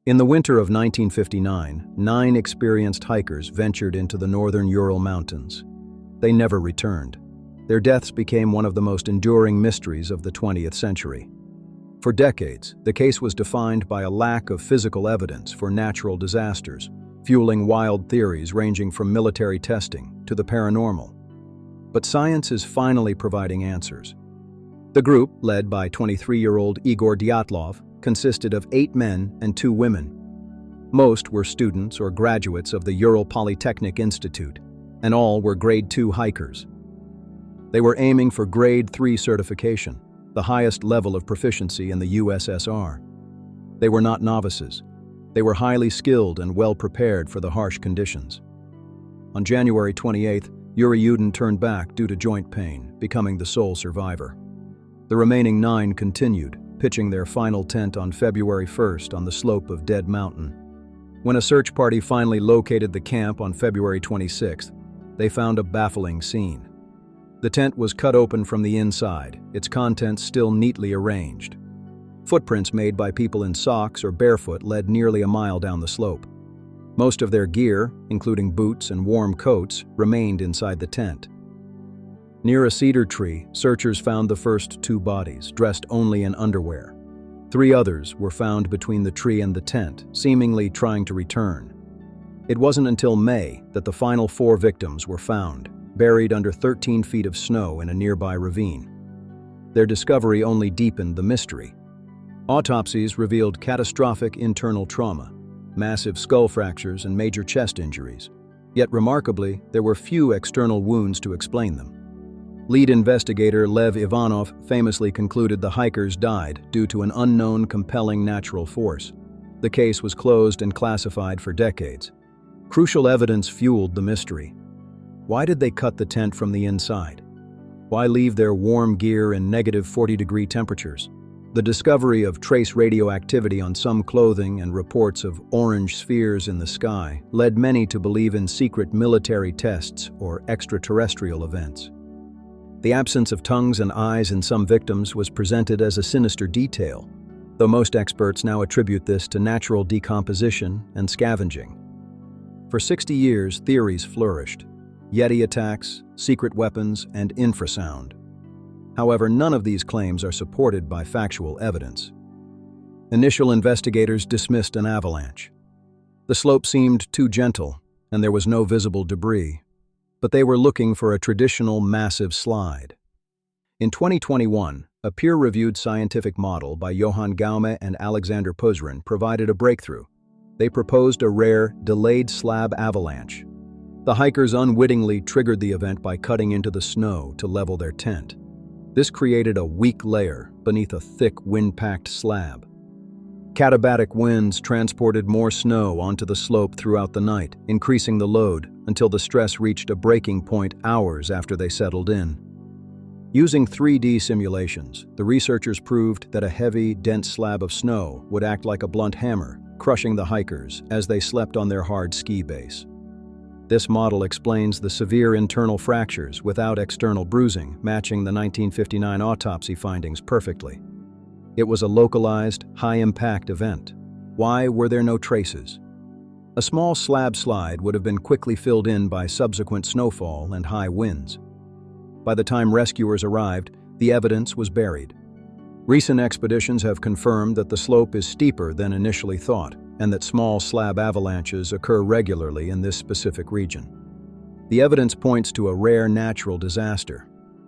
In the winter of 1959, 9 experienced hikers ventured into the northern Ural Mountains. They never returned. Their deaths became one of the most enduring mysteries of the 20th century. For decades, the case was defined by a lack of physical evidence for natural disasters, fueling wild theories ranging from military testing to the paranormal. But science is finally providing answers. The group, led by 23-year-old Igor Dyatlov, consisted of 8 men and 2 women. Most were students or graduates of the Ural Polytechnic Institute, and all were Grade 2 hikers. They were aiming for Grade 3 certification, the highest level of proficiency in the USSR. They were not novices. They were highly skilled and well prepared for the harsh conditions. On January 28th, Yuri Yudin turned back due to joint pain, becoming the sole survivor. The remaining 9 continued, pitching their final tent on February 1st on the slope of Dead Mountain. When a search party finally located the camp on February 26th, they found a baffling scene. The tent was cut open from the inside, its contents still neatly arranged. Footprints made by people in socks or barefoot led nearly a mile down the slope. Most of their gear, including boots and warm coats, remained inside the tent. Near a cedar tree, searchers found the first 2 bodies, dressed only in underwear. 3 others were found between the tree and the tent, seemingly trying to return. It wasn't until May that the final 4 victims were found, buried under 13 feet of snow in a nearby ravine. Their discovery only deepened the mystery. Autopsies revealed catastrophic internal trauma, massive skull fractures and major chest injuries. Yet remarkably, there were few external wounds to explain them. Lead investigator Lev Ivanov famously concluded the hikers died due to an unknown compelling natural force. The case was closed and classified for decades. Crucial evidence fueled the mystery. Why did they cut the tent from the inside? Why leave their warm gear in negative 40-degree temperatures? The discovery of trace radioactivity on some clothing and reports of orange spheres in the sky led many to believe in secret military tests or extraterrestrial events. The absence of tongues and eyes in some victims was presented as a sinister detail, though most experts now attribute this to natural decomposition and scavenging. For 60 years, theories flourished: Yeti attacks, secret weapons, and infrasound. However, none of these claims are supported by factual evidence. Initial investigators dismissed an avalanche. The slope seemed too gentle, and there was no visible debris. But they were looking for a traditional massive slide. In 2021, a peer-reviewed scientific model by Johann Gaume and Alexander Puzrin provided a breakthrough. They proposed a rare, delayed slab avalanche. The hikers unwittingly triggered the event by cutting into the snow to level their tent. This created a weak layer beneath a thick, wind-packed slab. Katabatic winds transported more snow onto the slope throughout the night, increasing the load until the stress reached a breaking point hours after they settled in. Using 3D simulations, the researchers proved that a heavy, dense slab of snow would act like a blunt hammer, crushing the hikers as they slept on their hard ski base. This model explains the severe internal fractures without external bruising, matching the 1959 autopsy findings perfectly. It was a localized, high-impact event. Why were there no traces? A small slab slide would have been quickly filled in by subsequent snowfall and high winds. By the time rescuers arrived, the evidence was buried. Recent expeditions have confirmed that the slope is steeper than initially thought, and that small slab avalanches occur regularly in this specific region. The evidence points to a rare natural disaster.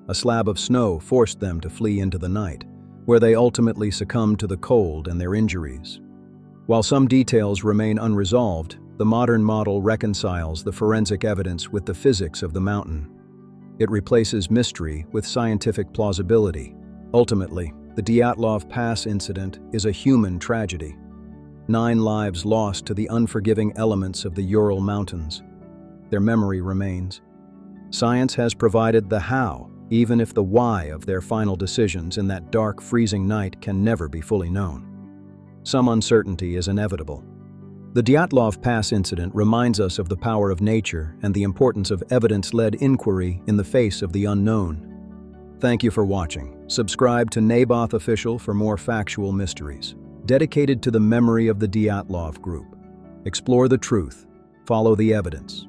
A slab of snow forced them to flee into the night, where they ultimately succumbed to the cold and their injuries. While some details remain unresolved, the modern model reconciles the forensic evidence with the physics of the mountain. It replaces mystery with scientific plausibility. Ultimately, the Dyatlov Pass incident is a human tragedy. 9 lives lost to the unforgiving elements of the Ural Mountains. Their memory remains. Science has provided the how, even if the why of their final decisions in that dark, freezing night can never be fully known. Some uncertainty is inevitable. The Dyatlov Pass incident reminds us of the power of nature and the importance of evidence-led inquiry in the face of the unknown. Thank you for watching. Subscribe to Naboth Official for more factual mysteries. dedicated to the memory of the Dyatlov group. Explore the truth, follow the evidence,